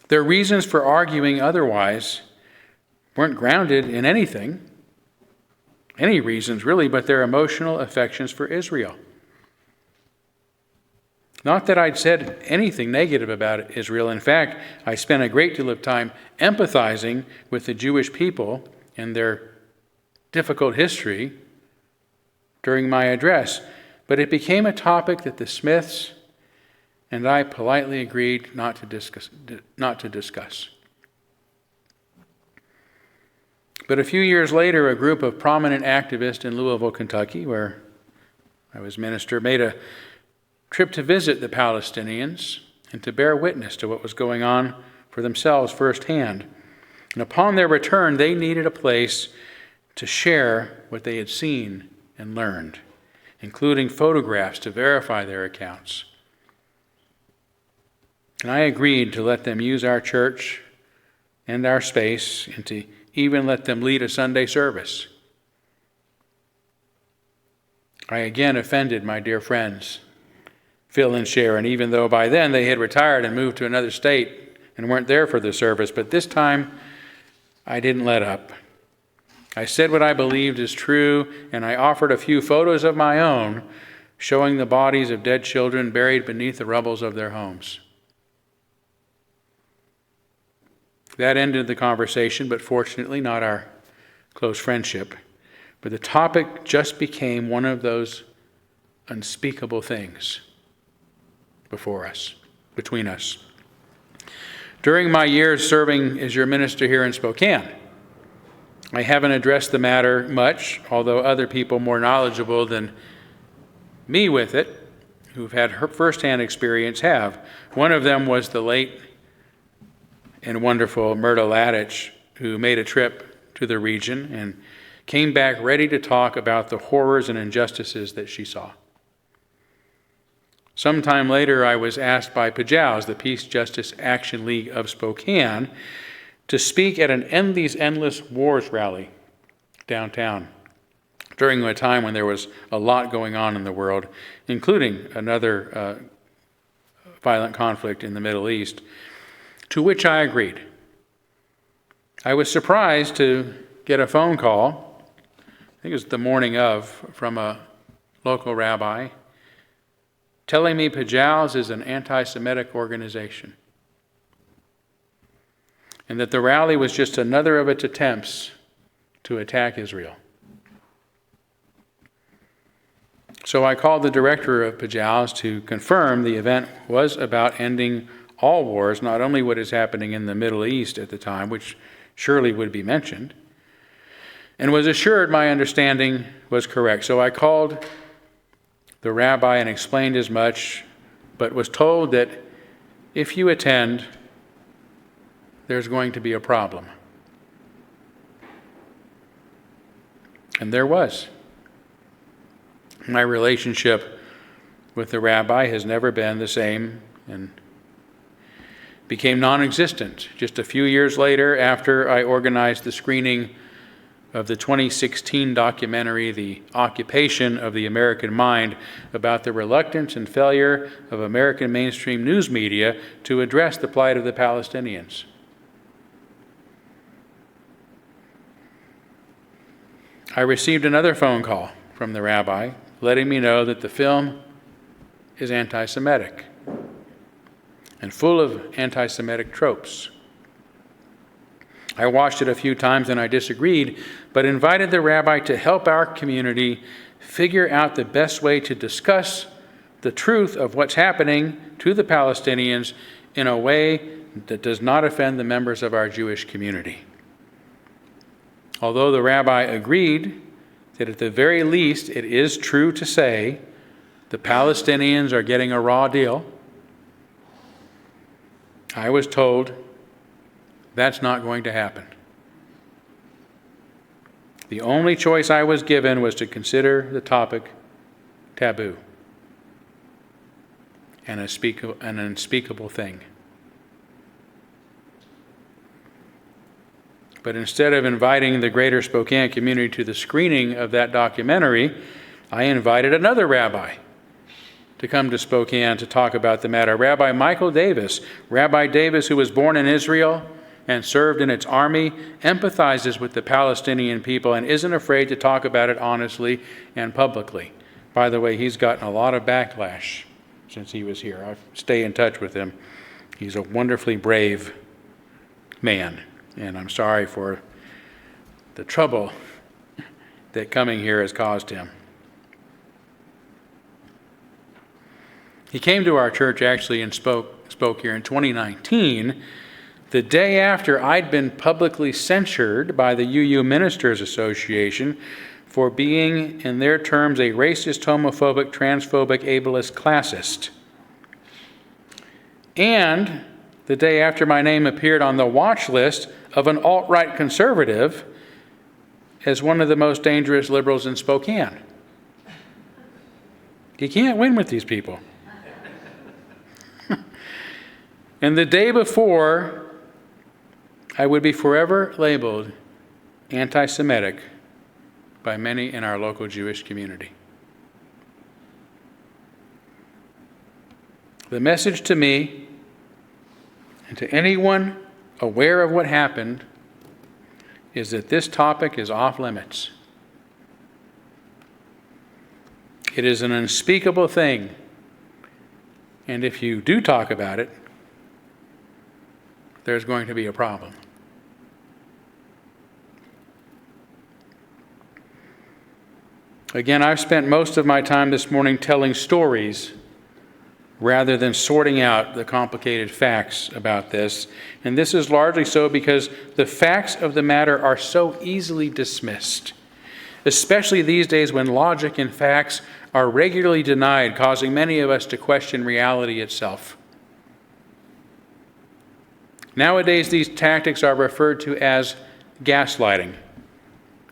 Their reasons for arguing otherwise weren't grounded in anything, any reasons really, but their emotional affections for Israel. Not that I'd said anything negative about Israel. In fact, I spent a great deal of time empathizing with the Jewish people and their difficult history during my address. But it became a topic that the Smiths and I politely agreed not to discuss. But a few years later, a group of prominent activists in Louisville, Kentucky, where I was minister, made a trip to visit the Palestinians and to bear witness to what was going on for themselves firsthand. And upon their return, they needed a place to share what they had seen and learned, including photographs to verify their accounts. And I agreed to let them use our church and our space, and to even let them lead a Sunday service. I again offended my dear friends, Phil and Sharon, even though by then they had retired and moved to another state and weren't there for the service. But this time, I didn't let up. I said what I believed is true, and I offered a few photos of my own, showing the bodies of dead children buried beneath the rubbles of their homes. That ended the conversation, but fortunately not our close friendship. But the topic just became one of those unspeakable things between us. During my years serving as your minister here in Spokane, I haven't addressed the matter much, although other people more knowledgeable than me with it, who've had firsthand experience, have. One of them was the late and wonderful Myrta Ladich, who made a trip to the region and came back ready to talk about the horrors and injustices that she saw. Sometime later, I was asked by PJAWS, the Peace Justice Action League of Spokane, to speak at an End These Endless Wars rally downtown during a time when there was a lot going on in the world, including another violent conflict in the Middle East, to which I agreed. I was surprised to get a phone call, I think it was the morning of, from a local rabbi, telling me PJAWS is an anti-Semitic organization, and that the rally was just another of its attempts to attack Israel. So I called the director of PJAWS to confirm the event was about ending all wars, not only what is happening in the Middle East at the time, which surely would be mentioned, and was assured my understanding was correct. So I called the rabbi and explained as much, but was told that if you attend, there's going to be a problem. And there was. My relationship with the rabbi has never been the same and became non-existent just a few years later after I organized the screening of the 2016 documentary, The Occupation of the American Mind, about the reluctance and failure of American mainstream news media to address the plight of the Palestinians. I received another phone call from the rabbi letting me know that the film is anti-Semitic and full of anti-Semitic tropes. I watched it a few times and I disagreed, but invited the rabbi to help our community figure out the best way to discuss the truth of what's happening to the Palestinians in a way that does not offend the members of our Jewish community. Although the rabbi agreed that at the very least it is true to say the Palestinians are getting a raw deal, I was told that's not going to happen. The only choice I was given was to consider the topic taboo, an unspeakable thing. But instead of inviting the greater Spokane community to the screening of that documentary, I invited another rabbi to come to Spokane to talk about the matter, Rabbi Michael Davis. Rabbi Davis, who was born in Israel and served in its army, empathizes with the Palestinian people and isn't afraid to talk about it honestly and publicly. By the way, he's gotten a lot of backlash since he was here. I stay in touch with him. He's a wonderfully brave man, and I'm sorry for the trouble that coming here has caused him. He came to our church actually and spoke here in 2019 the day after I'd been publicly censured by the UU Ministers Association for being, in their terms, a racist, homophobic, transphobic, ableist, classist. And the day after my name appeared on the watch list of an alt-right conservative as one of the most dangerous liberals in Spokane. You can't win with these people. And the day before, I would be forever labeled anti-Semitic by many in our local Jewish community. The message to me and to anyone aware of what happened is that this topic is off limits. It is an unspeakable thing, and if you do talk about it, there's going to be a problem. Again, I've spent most of my time this morning telling stories rather than sorting out the complicated facts about this. And this is largely so because the facts of the matter are so easily dismissed, especially these days when logic and facts are regularly denied, causing many of us to question reality itself. Nowadays, these tactics are referred to as gaslighting,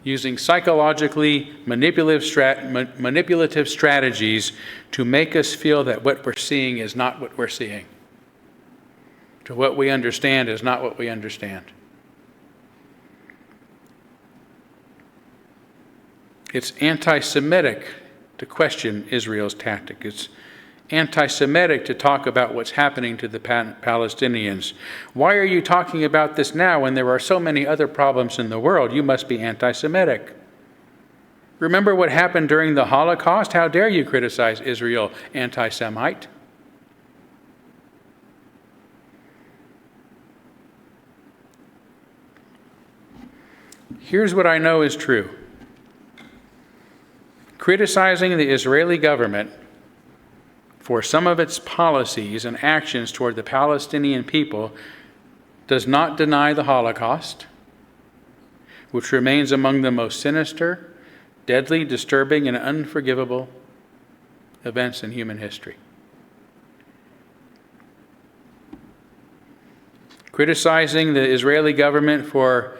using psychologically manipulative strategies to make us feel that what we're seeing is not what we're seeing, to what we understand is not what we understand. It's anti-Semitic to question Israel's tactic. It's anti-Semitic to talk about what's happening to the Palestinians. Why are you talking about this now when there are so many other problems in the world? You must be anti-Semitic. Remember what happened during the Holocaust? How dare you criticize Israel, anti-Semite? Here's what I know is true. Criticizing the Israeli government for some of its policies and actions toward the Palestinian people does not deny the Holocaust, which remains among the most sinister, deadly, disturbing, and unforgivable events in human history. Criticizing the Israeli government for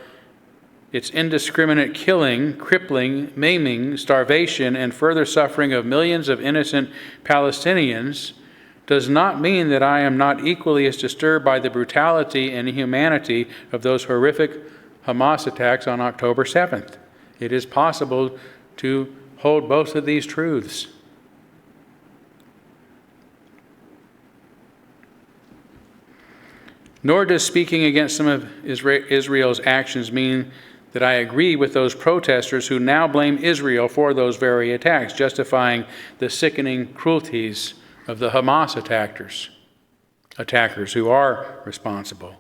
its indiscriminate killing, crippling, maiming, starvation, and further suffering of millions of innocent Palestinians does not mean that I am not equally as disturbed by the brutality and inhumanity of those horrific Hamas attacks on October 7th. It is possible to hold both of these truths. Nor does speaking against some of Israel's actions mean that I agree with those protesters who now blame Israel for those very attacks, justifying the sickening cruelties of the Hamas attackers who are responsible.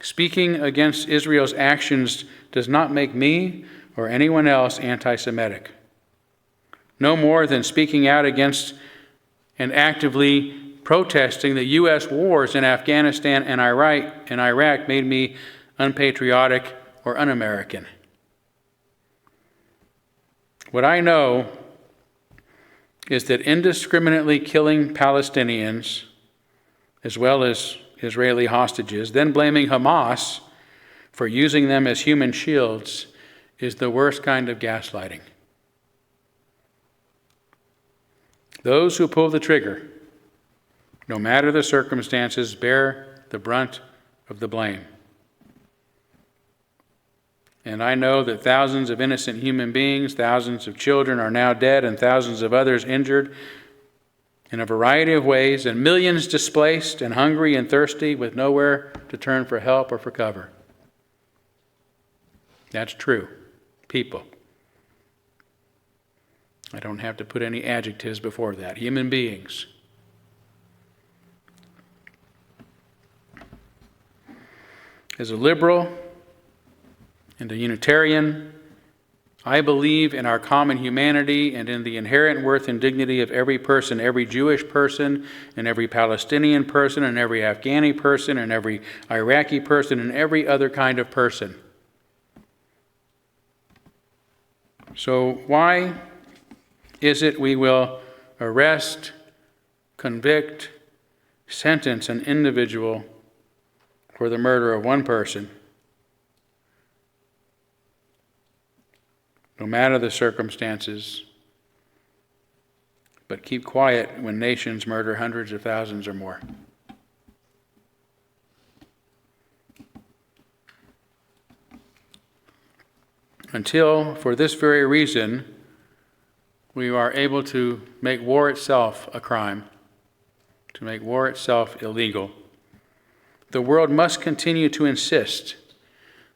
Speaking against Israel's actions does not make me or anyone else anti-Semitic. No more than speaking out against and actively protesting the U.S. wars in Afghanistan and Iraq made me unpatriotic or un-American. What I know is that indiscriminately killing Palestinians, as well as Israeli hostages, then blaming Hamas for using them as human shields, is the worst kind of gaslighting. Those who pull the trigger, no matter the circumstances, bear the brunt of the blame. And I know that thousands of innocent human beings, thousands of children are now dead, and thousands of others injured in a variety of ways, and millions displaced and hungry and thirsty with nowhere to turn for help or for cover. That's true. People. I don't have to put any adjectives before that. Human beings. As a liberal and a Unitarian, I believe in our common humanity and in the inherent worth and dignity of every person, every Jewish person, and every Palestinian person, and every Afghani person, and every Iraqi person, and every other kind of person. So why is it we will arrest, convict, sentence an individual for the murder of one person, no matter the circumstances, but keep quiet when nations murder hundreds of thousands or more? Until, for this very reason, we are able to make war itself a crime, to make war itself illegal, the world must continue to insist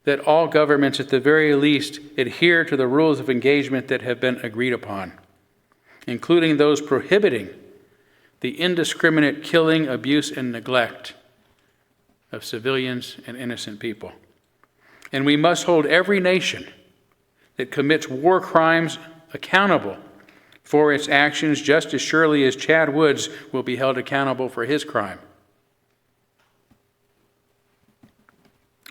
that all governments, at the very least, adhere to the rules of engagement that have been agreed upon, including those prohibiting the indiscriminate killing, abuse, and neglect of civilians and innocent people. And we must hold every nation that commits war crimes accountable for its actions just as surely as Chad Woods will be held accountable for his crime.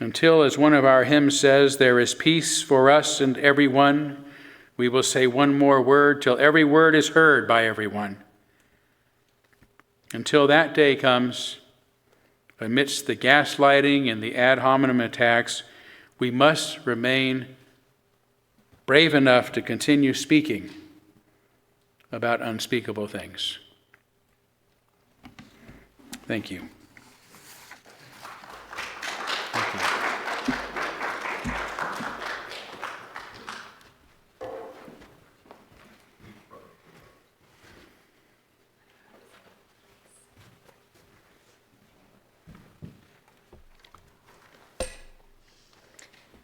Until, as one of our hymns says, there is peace for us and everyone, we will say one more word till every word is heard by everyone. Until that day comes, amidst the gaslighting and the ad hominem attacks, we must remain brave enough to continue speaking about unspeakable things. Thank you. Thank you.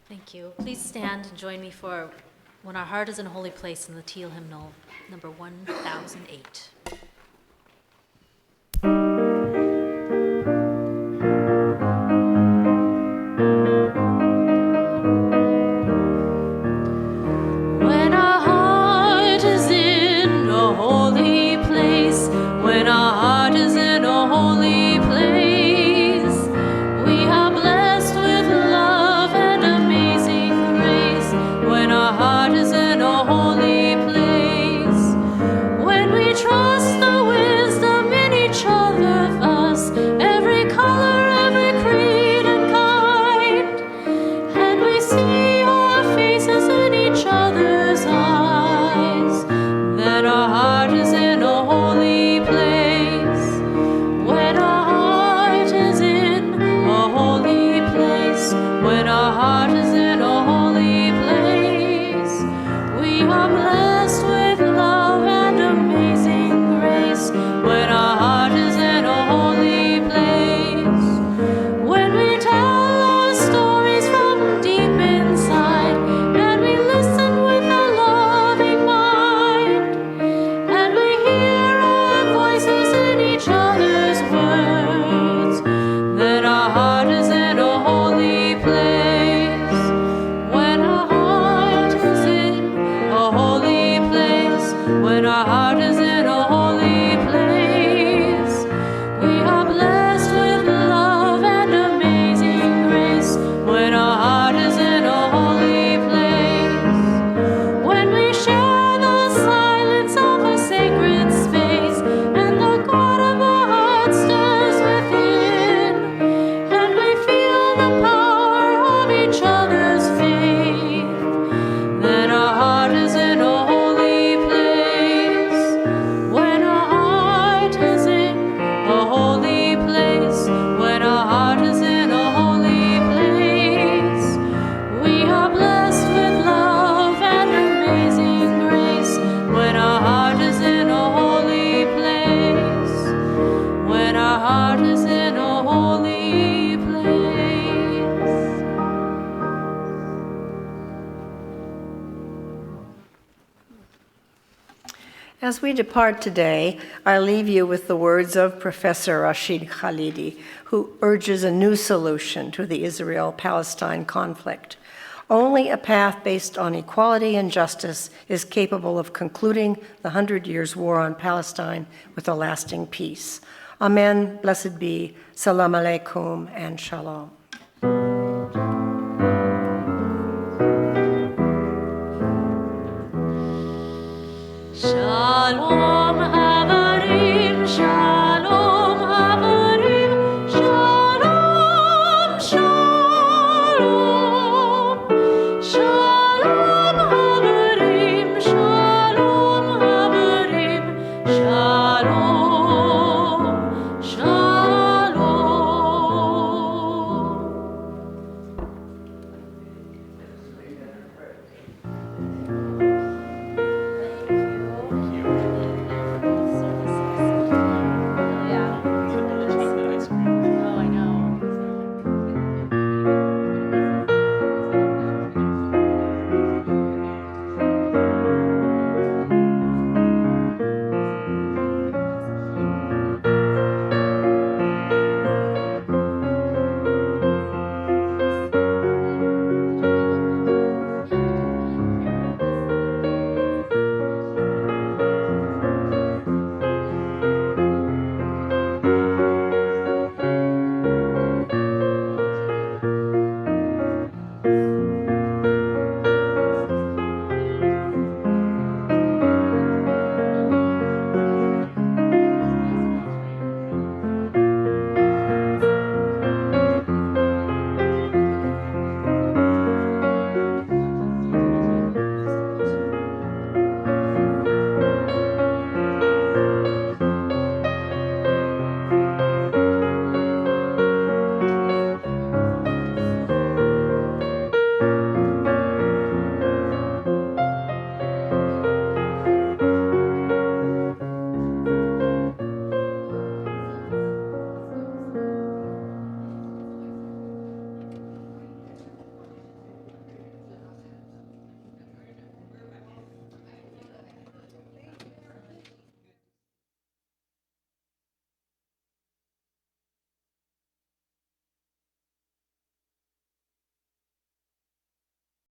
Thank you. Please stand and join me for When Our Heart Is in a Holy Place in the Teal Hymnal, number 1008. When our heart is in a holy place, when our heart is in a holy place, we are blessed with love and amazing grace. When our heart is in a holy place, when we trust the wisdom in each other of us, every color, every creed and kind, and we see our faces in each other's eyes, that our heart is in a holy place. When our heart is in a holy place, when our heart is in a holy place, we are blessed with love and amazing grace. When our heart is in a holy place, when we tell our stories from deep inside, and we listen with a loving mind, and we hear our voices in each other's words, that our heart is in a holy place. When our heart is in a holy place, when our heart is in a holy place, we are blessed with love and amazing grace. When our heart is in a holy place, when we share the silence of a sacred space, and the God of our heart stirs within, and we feel the power of each other's faith, that our heart is in a holy place. When our heart is in a holy place, when our heart is in a holy place, we are blessed with love and amazing grace. When our heart is in a holy place, when our heart is in a holy place. As we depart today, I leave you with the words of Professor Rashid Khalidi, who urges a new solution to the Israel-Palestine conflict. Only a path based on equality and justice is capable of concluding the 100 Years' War on Palestine with a lasting peace. Amen, blessed be, salam alaikum, and shalom.